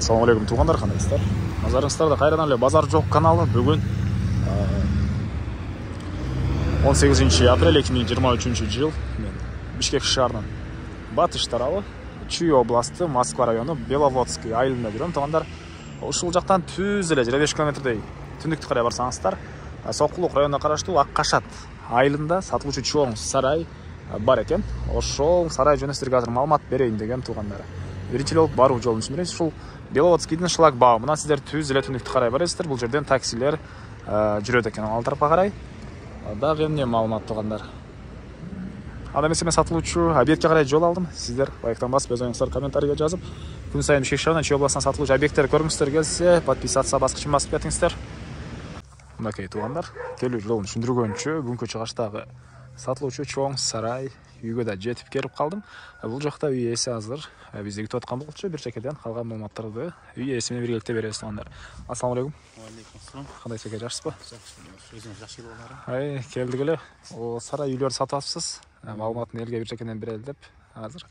Ассалаумағалейкум туғандар, қандайсыздар? Назарыңыздарда қайрадан эле Базар жоқ каналы. Бүгін 18 апрель 2023 жыл. Мен Бишкек шаарынын батыш тарабы, Чүй областы, Москва району, Беловодский айылында жүрөм. Туғандар, ушул жактан түз эле 25 километрдей түндүктү карай барсаңыздар, Сокулук районуна караштуу Аккашат айылында сатылуучу чоң сарай бар экен. Ошол сарай жөнүндө силерге азыр маалымат берейин деген туғандар. Биринчи эле баруу жолун түшүндүрөйүн. Ушул Беловодскийдин шлагбаумунан сиздер түз эле түндүктү карай барасыздар. Бул жерден таксилер жүрөт экен ал тарапка карай. Дагы эмне маалымат туғандар. Анда эмесе мен сатылуучу объектке карай жол алдым. Сиздер лайктан басып, өз оюңуздарды комментарийге жазып, күн сайын Бишкек шаарынан Чүй областынан сатылуучу объекттерди көргүңүздөр келсе, подписаться баскычын басып кетиңиздер. Мынакей туғандар, келүү жолун түшүндүргөнчө бүгүнкү чыгыштагы сатылуучу чоң сарай үйгө да жетип келип калдым. Бул жакта үй ээси азыр бизди күтүп аткан болчу. Бир чекеден калган маалыматтарды үй ээси менен биргеликте беребиз тугандар. Ассалаумағалейкум. Алейкум ассалам. Кандайсыз эке, жакшысызбы? Өзүңүз жакшы болоңар. Келдик эле. Сарай үйлөрдү сатып алыпсыз. Маалыматын элге бир чекеден берели деп азыр.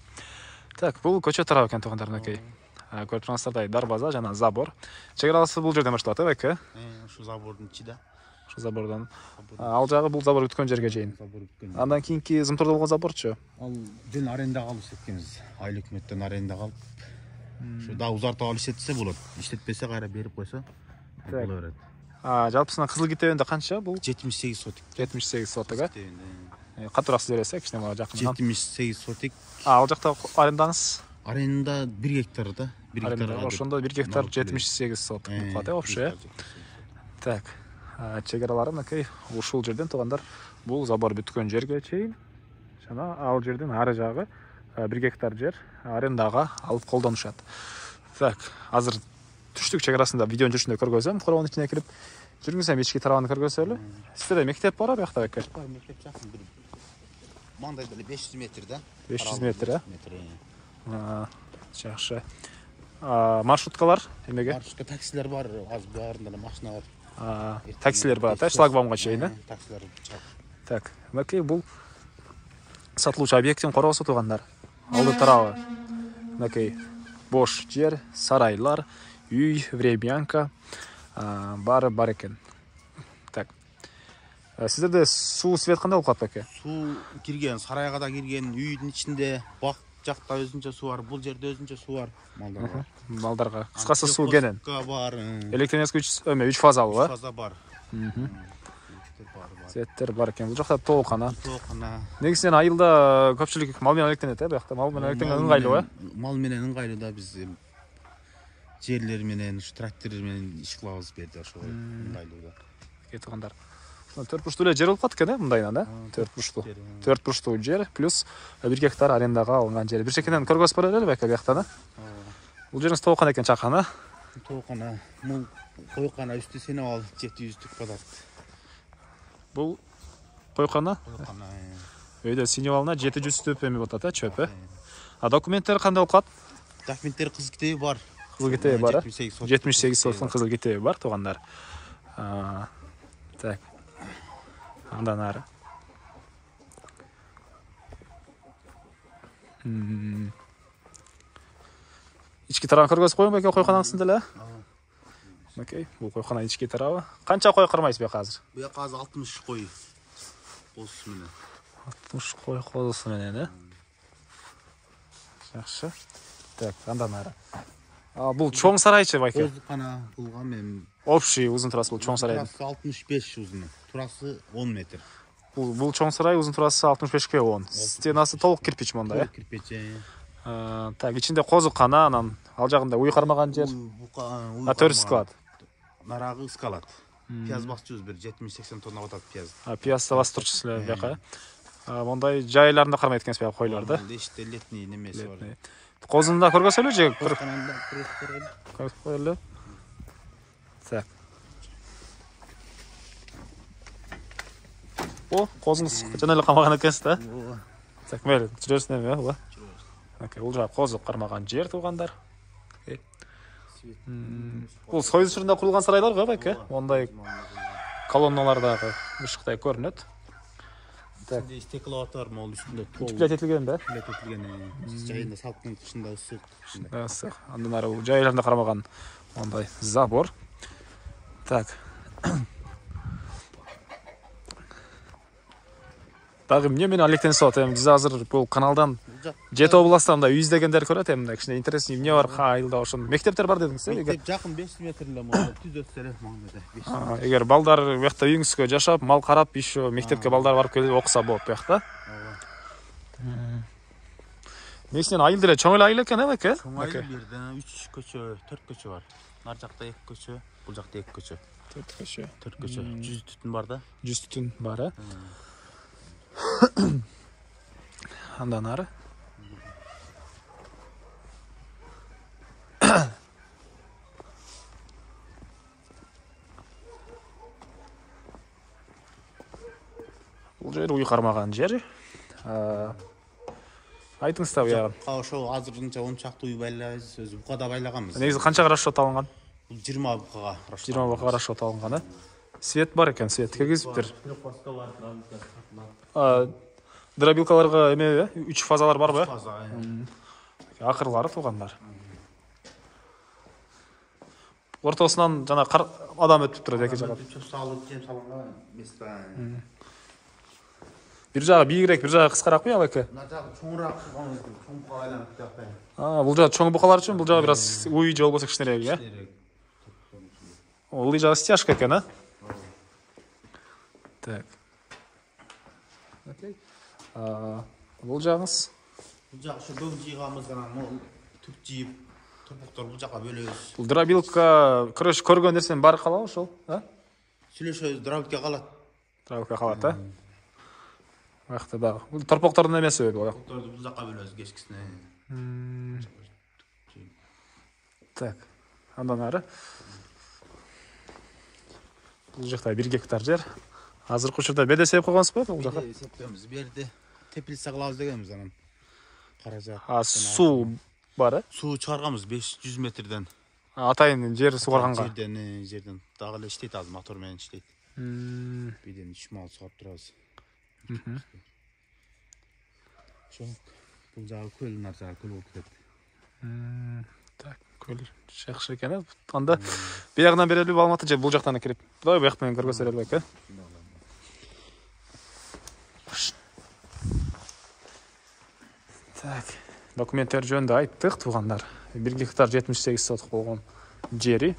Так, бул көчө тарабы экен тугандар, мынакей. Көрүп тургансыздардай дарбаза жана забор. Чек арасы бул жерден башталат, эбеке? Ушу забордун ичиде. Шу забордон. Ал жагы бул забор күткөн жерге чейин. Андан кийинки зымтурда болгон заборчу? Ал жөн арендага алып иштеткенбиз. Айыл өкмөттөн арендага алып. Ушу да узартып алып иштетсе болот. Иштетпесе кайра берип койсо боло берет. Жалпысынан Кызыл Китебинде канча бул? 78 сотик. 78 сотик, катуураак бересек, кичине мага жакындан. 78 сотик. Ал жакта арендаңыз? Аренда 1 гектар да. 1 гектар. Ошондо 1 гектар 78 сотик кылат, вообще. Так. Чегералары мынакей ушул жерден тугандар, бул забор бүткөн жерге чейин жана ал жерден ары жагы 1 гектар жер арендага алып колдонушат. Так, азыр түштүк чегерасында видеонун жүрүшүндө көргөзөм. Коробонун ичине кирип жүргүңүз, эми ички тарабын көргөзөлү. Сизде мектеп бар биякта эке? Бар, мектеп жакын бир. Мындай деле 500 метр да. 500 метр, жакшы. Маршруткалар эмеге? Маршрутка таксилер бар, азыр баарында машина бар. Таксилер бар, шлагбаумга чейин, Таксилер чак. Так, мынакей бул сатылуучу объекттин коросу тугандар. Алды тарабы мынакей бош жер, сарайлар, үй, времянка баары бар экен. Так. Сиздерде суу, свет кандай болуп калат эке? Суу кирген, сарайга да кирген, үйдүн ичинде бак жакта өзүнчө суу бар, бул жерде өзүнчө суу бар, малдарга. Малдарга. Кыскасы суу кенен. Бар. Электроэнергия 3 фазалуу, 3 фаза бар. Светтер бар экен. Бул жакта тоокана. Тоокана. Негизинен айылда көпчүлүк мал менен алектенет, биякта мал менен алектенген ыңгайлуу, Мал менен ыңгайлуу да, биз жерлер менен, ушу трактор менен иш кылабыз берди, ошо ыңгайлуу да. Кеткандар. 4 бурчтуу эле жер болуп калат экен, мындайынан, 4 бурчтуу. 4 бурчтуу жер плюс 1 гектар арендага алынган жер. Бир чекеден көргөзүп берели бека биякта, Бул жериңиз тоокана экен, чакана. Тоокана, мул койкана үстү сенеп ал 700-түк квадрат. Бул койкана. Койкана. Өйдө синеп алына 700 түп эми болот, чөп. Документтер кандай болуп калат? Документтер Кызыл Китеби бар. Кызыл Китеби бар, 78 соттун Кызыл Китеби бар тугандар. Так. Андан ары. Ички тарабын көргөзүп коеюн беке, койканаңыздын деле. Окей, бул койкана ички тарабы. Канча кой кырмайсыз бека азыр? Буяка азыр 60 кой козусу менен. 60 кой козусу менен, Жакшы. Так, андан ары. Бул чоң сарайчы байке. Козукана булган эми. Общий узун турасы бул чоң сарайдын. Турасы 65 узуну. Турасы 10 метр. Бул чоң сарай узун турасы 65ке 10. Стенасы толук кирпич монда, Толук кирпич. Так, ичинде козукана, анан ал жагында уй кармаган жер. Төрү скалат. Нарагы скалат. Пияз басчубуз бир 70-80 тонна атат пияз. Пияз бастырчусу эле бияка. Мондай жайларында кармайт экенсиз бияка койлорду. Иште летний немеси бар. Козунда көргөзөлү же? Козунда көргөзөлү. Так. Козуңуз жана эле камаган экенсиз да? Так, мейли, жүрөсүн эми, Окей, бул жагы козу кармаган жер тугандар. Бул Союз учурунда курулган сарайлар го, беке? Мондай колонналардагы ышыктай көрүнөт. İçinde стекло var mol üstünde tol. Plate etilген да? Plate etilgen. Жайында салқын, тышында ысық. Ысық. Андан ары жайларында карамаган ондай забор. Так. Дагы мен алектен сот, биз азыр бул каналдан Жети областында үй издегендер көрөт, эмне кичине интересный эмне бар, айылда ошон мектептер бар дедиңиз, э? Мектеп жакын 500 метрле мода түз өтсөлөр маңда. Эгер балдар буякта үйүңүзгө жашап, мал карап, ишөө мектепке балдар барып келип окуса болот буякта. Негизинен айыл деле чоң эле айыл экен, э, беке? Чоң айыл бирден 3 көчө, 4 көчө бар. Нар жакта 2 көчө, бул жакта 2 көчө. 4 көчө. 4 көчө. 100 түтүн бар да. 100 түтүн бар, э? Андан ары. Бул жер уй кармаган жер. Айтыңыз да буягын. Ошо азырынча 10 чакты уй байлайбыз, өзү букада байлаганбыз. Негизи канчага расчет алынган? Бул 20 букага расчет. 20 букага расчет алынган, э? Свет бар экен, свет киргизиптир. Дробилкаларга эме, 3 фазалар барбы? 3 фаза. Акырлары туугандар. Ортосунан жана адам өтүп турат эки жака. Салып, жем салынган места. Бир жагы бийигирээк, бир жагы кыскараакпы, аке? Мына жагы чоңураак кылган, чоң бука айланып жатты. Бул жагы чоң букалар үчүн, бул жагы бир аз уй же болбосо кичинерээк, э? Ул жагы стяжка экен, э? Так. Окей. Бул жагыңыз? Бул жагы ошо дөң жыйганбыз гана, түп жыйып, топуктор бул жака бөлөбүз. Бул дробилка, короче, көргөн нерсенин баары калабы ошол, э? Сүйлөшөбүз, дробилка калат. Дробилка калат, э? Бакта дагы. Бул торпоктордун эмеси бул? Торпокторду бул жака бөлөбүз кечкисине. Так. Андан ары. Бул жакта 1 гектар жер. Азыркы учурда БДС эп койгонсузбу бул жака? Эсептебиз, берди. Теплица кылабыз дегенбиз анан. Каражат. Суу бар, э? Суу чыгарганбыз 500 метрден. Атайын жер сугарганга. Жерден дагы эле иштейт, азыр мотор менен иштейт. Биден 3 мал чыгарып турабыз. Ошо бул жагы көл, нар жагы көл болуп кетет. Так, көл жакшы экен, э? Анда биягынан берели Алматы же бул жактан кирип. Будай бияк менен көргөзөлөр элбек, э? Так, документтер жөнүндө айттык, туугандар. 1 гектар 78 соток болгон жери.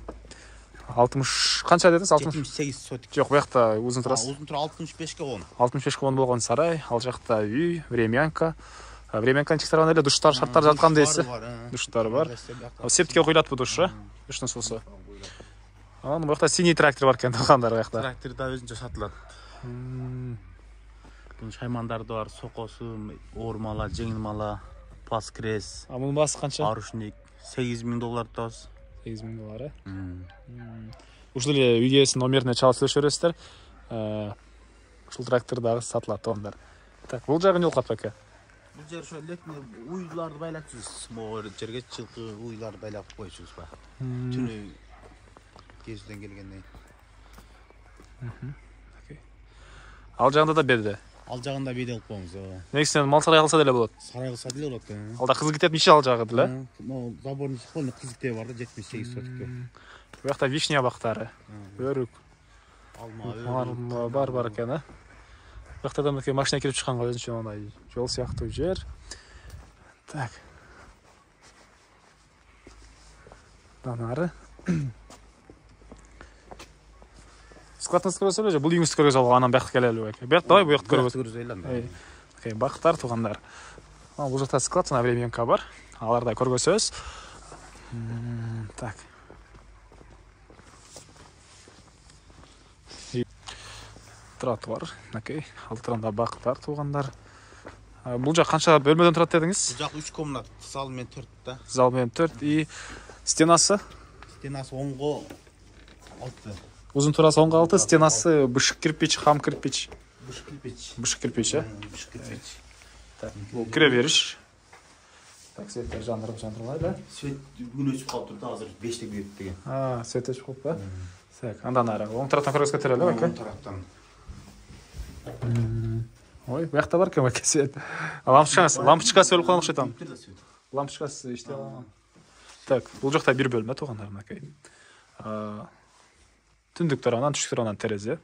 60 канча дедиңиз? 78 сотик. Жок, буякта узун турасы. Узун тура 65 вон. 65 вон болгон сарай, ал жакта үй, времянка. Времянканын ички тарабында эле душтар, шарттар жаткан дейсиз. Душтар бар. Септикке куйулат бу душ, э? Душтун суусу. Анан буякта синий трактор бар экен, туугандар буякта. Трактор да өзүнчө сатылат. Шаймандарды бар, сокосу, ормала, жеңил мала, паскрес. Мунун баасы канча? Арушник $8000 турабыз. $8000, э? Ушул эле үй ээсинин номерине чалып сүйлөшө бересиздер. Ушул трактор дагы сатылат, туугандар. Так, бул жагы эмне болуп калат, Бул жер ошо электр уйларды байлатчубуз. Могу жерге чылкы уйларды байлап койчубуз ба. Түнү кезден келгенден. Ал жагында да беде. Ал жагында беде кылып коебуз. Негизинен мал сарай кылса деле болот. Сарай кылса деле болот. Алда кызык кетет иши ал жагы деле. Могу заборный полный кызыктеги бар да, 78 сотикке. Буякта вишня бактары, өрүк, алма, бар экен, э? Буякта да мынакей машина кирип чыкканга өзүнчө мындай жол сыяктуу жер. Так. Андан ары. Складыңызды көрсөтөлү же, бул үйүңүздү көргөзөлү, анан бияка келели бек. Бияк давай буякты көргөзөлү. Окей, бактар туугандар. Бул жакта склад, жана времянка бар. Аларды көргөзөбүз. Так. Тротуар, окей. Ал тарапта бактар туугандар. Бул жак канча бөлмөдөн турат дедиңиз? Бул жак 3 комнат, зал менен 4 да. Зал менен 4 и стенасы? Стенасы 10го 6. Узун турасы 10го 6, стенасы бышык кирпич, хам кирпич. Бышык кирпич. Бышык кирпич, э? Бышык кирпич. Так, бул кире бериш. Так, светтер жандырылайды. Свет бүгүн өчүп калыптыр да, азыр 5те күйөт деген. Свет өчүп калыппы? Так, андан ары. Оң тараптан көргөзгө тереле, беке? Оң тараптан. Ой, бияқта бар екен бәке свет. Лампочкасы өліп қалған ұқсайды. Лампочкасы іште алған. Так, бұл жақта бір бөлме туғандар мынакей. Түндік тұрғанан, түшік тұрғанан терезе.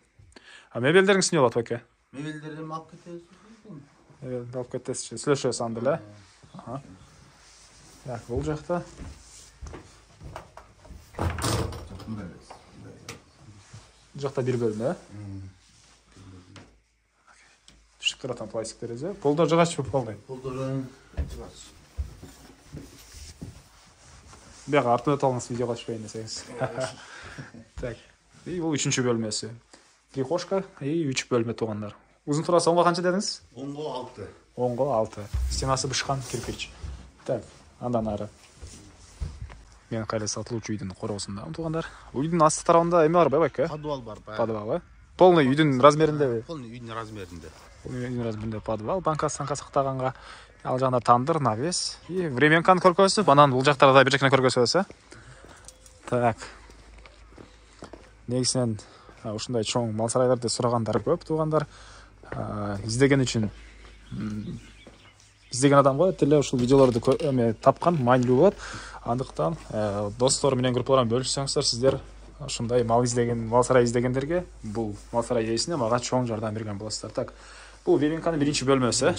Мебелдеріңіз не болады бәке? Мебелдерді алып кетесіз. Алып кетесіз. Слөші сандылы. Так, бұл жақта. Бұл жақта бір бөлме. Түшік тұрғанан пластик терезе. Полдар жығаш болып қалды. Полдар жығаш. Бияға артына талыңыз видеоға түшпейін десеңіз. Так, бұл үшінші бөлмесі. Прихожка и 3 бөлме туғандар. Uzun turası 10'a қанша дедіңіз? 10'a 6. 10'a 6. Стенасы бышқан кирпич. Так, андан ары. Мен қайда сатылушы үйдің қорғысында туғандар. Үйдің асты тарауында эме бар бәке? Подвал бар. Подвал, полный үйдің размерінде. Полный үйдің размерінде. Үйдің размерінде подвал, банкасы сақтағанға. Ал жағында тандыр, навес. И временканы көргөсіп, анан бұл жақтарда бір жақтан көргөсіп. Так. Негізінен ушундай чоң мал сарайларды сурағандар көп туғандар. Издеген үшін издеген адамға тиле ушул видеолорду тапкан майлуу болот. Андыктан достор менен группалардан бөлүшсөңүздөр, сиздер ушундай мал сарай издегендерге бул мал сарай ээсине мага чоң жардам берген болосуздар. Так, бул Вевенканын биринчи бөлмөсү.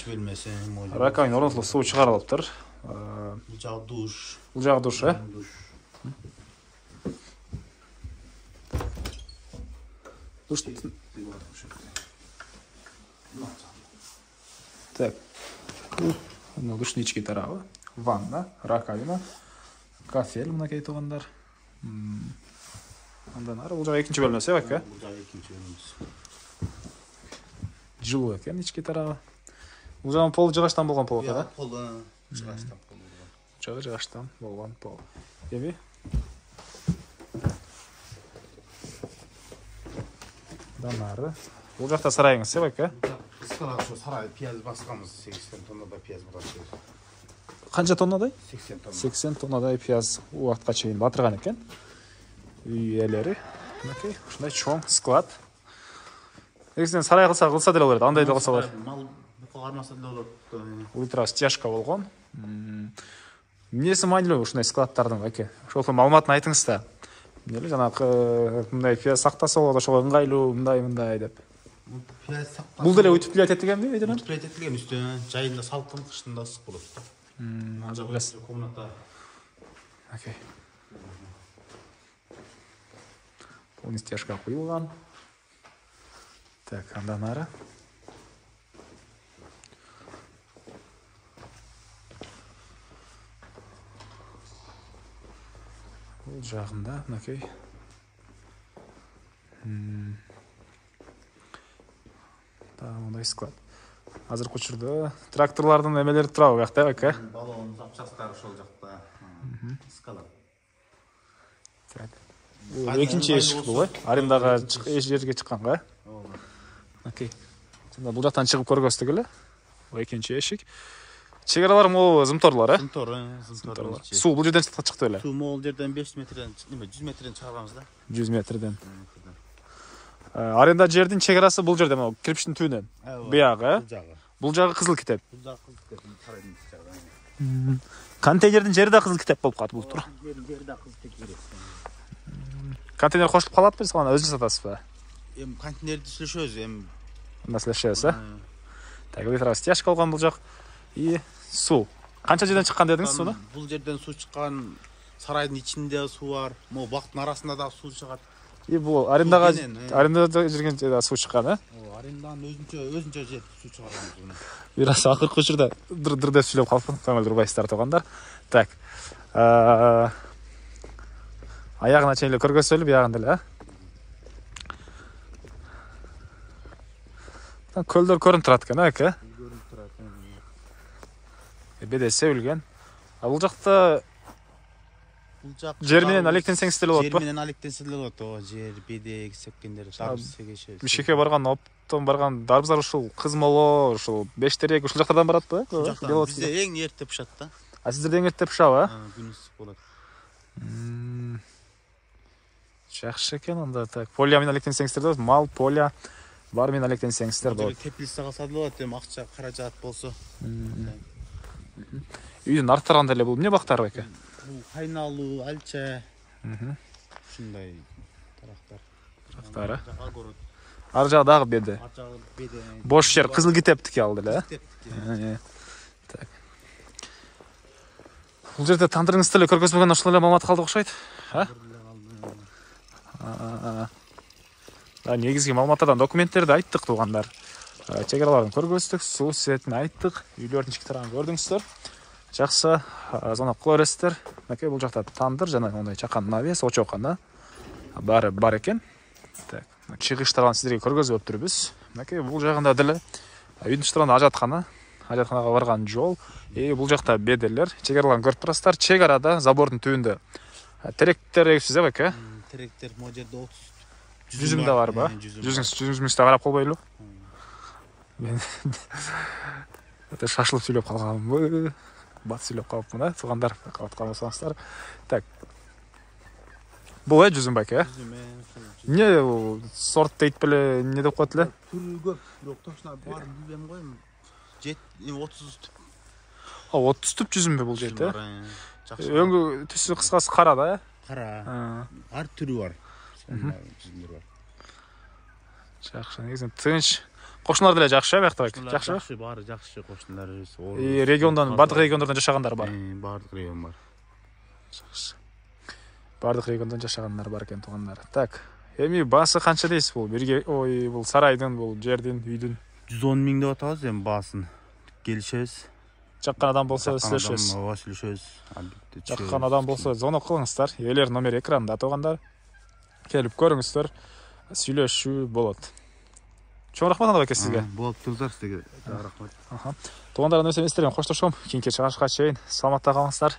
Раковин орнотулуп суу чыгарылыптыр. Бул жагы душ. Бул жагы душ, Душ. Так. Душный ички тарабы. Ванна, раковина, кафель мынакей туғандар. Андан ары, бул жагы экинчи бөлмөсү, бәке? Бул жагы экинчи бөлмөсү. Жылуу экен ички тарабы. Бул жагы пол жыгачтан болгон пол, да? Пол жыгачтан болгон. Жагы жыгачтан болгон пол. Эми Данары. Бұл жақта сарайыңыз, бәке? Қысқалағы şu сарай пияз басқамыз 80 тоннадай пияз батыр. Қанша тоннадай? 80 тонна. 80 тоннадай пияз уақытқа чейін батырған екен. Үй иелері. Мінекей, ушундай чоң склад. Негізінен сарай қылса деле болот, андай да қылса болот. Мал бука кармаса деле болот. Ультра стяжка болгон. Эмнеси майлуу ушундай складдардын, бәке? Ошол маалыматын айтыңыз да. Неле жанагы мындай пияз сактаса болот, ошого ыңгайлуу мындай деп. Пияз сактаса. Бул деле утеплять этилгенби, айдынан? Утеплять этилген үстүнө жайында салкын, кышында ысык болот. Азыр комната. Окей. Полный стяжка куюлган. Так, андан ары. Бул жагында, мынакей. Мындай склад. Азыр учурда тракторлардын эмелери турабы бияқта, бәке? Балон запчастары ошол жакта. Скала. Так. Экинчи эшик бул, арендага жерге чыкканга. Окей. Бул жактан чыгып көргөздүк эле. Бул экинчи эшик. Чегаралар могу зымторлор, Зымтор. Суу бул жерден чыкты эле. Суу могул жерден 500 метрден, 100 метрден чыгарганбыз да. 100 метрден. Аренда жердин чегарасы бул жерде, кирпичтин түбүнөн. Буягы. Бул жагы кызыл китеп. Бул жагы кызыл китеп, сарайдын жагы. Контейнердин жери да кызыл китеп болуп калат бул тур. Жери да кызыл китеп. Контейнер кошулуп калатпы, сага өзү сатасызбы? Контейнерди сүйлөшөбүз, Наслешебиз, Так, электро стяжка алган бул жак. И суу. Канча жерден чыккан дедиңиз сууну? Бул жерден суу чыккан, сарайдын ичинде суу бар, могу бактын арасында да суу чыгат. И бул арендага жүргөн суу чыккан, Аренданын өзүнчө жер суу чыгарганбыз буну. Бир аз акыркы учурда дыр деп сүйлөп калыпмын, көңүл урбайсыздар тугандар. Так. Аягына чейин эле көргөзсөлү, биягында эле, Көлдөр көрүнүп турат экен, аке? Көрүнүп турат. Беде себилген. Бул жакта жер менен алектенсеңиз деле болот. Жер менен алектенсе деле болот. Жер, бедек, сепкендер, дарбыз сегеше. Бишкекке барган, оптон барган дарбыздар ушул Кызмоло, ушул Бештерек, ушул жактардан баратпы? Бизде эң эрте пышат да. А сиздерде эң эрте пышабы? Күн ысык болот. Жакшы экен анда. Так, полия менен алектенсеңиздер деле болот. Мал, полия бар мен алектенсеңиздер болот. Теплица калса болот, эми акча каражат болсо. Үйдүн арт тарабында эле бул эмне бактар беке? Бул кайналуу, алча. Ушундай тарактар. Огород. Ар жагы дагы беде. Ар жагы беде. Бош жер кызыл китептики алды эле. Так. Бул жерде тандырыңызды эле көргөзбөгөн ошол эле маалымат калды окшойт. Негизги маалыматтардан документтерди айттык туугандар. Чек-араларын көргөздүк, суу сетин айттык, үйлөрдүн ички тарабын көрдүңүздөр. Жакшы, zonop кыла бересиздер. Мынакей бул жакта тандыр жана мондай чакан навес, очокана баары бар экен. Так, чыгыштарын сиздерге көргөзүп өттүрбүз. Мынакей бул жагында деле үйдүн ичтеринде ажатканага барган жол. Бул жакта беделер, чек-араларын көрүп турасыздар. Чек-арада забордун түбүндө теректер эгипсиз беке? Теректер могу жерде 30 жүзүм да бар ба? Жүзүңүздү карап койбойлу. Мен шашылып сүйлөп калганмынбы? Бат сүйлөп калыпмын, туугандар, калаткан болсоңуздар. Так. Бул жүзүм беке? Жүзүм. Не сорт дейт беле, эмне деп коет эле? Түрү көп, бирок точно баарын билбейм го. 30 түп. 30 түп жүзүмбү бул жерде? Өңгү түсү кыскасы кара да, Кара. Ар түрү бар. Жүзүмдөр бар. Жакшы, негизи тынч. Кошуналар деле жакшы, биякта бек. Жакшы, баары жакшы кошуналарыбыз. Региондон, бардык региондордон жашагандар бар. Бардык регион бар. Жакшы. Бардык региондон жашагандар бар экен туугандар. Так, эми баасы канча дейсиз бул? Бул сарайдын, бул жердин, үйдүн? 110 миң деп атабыз, эми баасын. Келишебиз. Жаккан адам болсо сүйлөшөбүз. Ооба, сүйлөшөбүз. Жаккан адам болсо звонок кылыңыздар. Ээлер номери экранда туугандар. Келип көрүңүздөр. Сүйлөшүү болот. Чоң рахмат ана беке сизге. Болуп турсуздар сизге. Рахмат. Туугандар, эмес эместерден коштошом. Кийинки чыгышка чейин саламатта калыңыздар.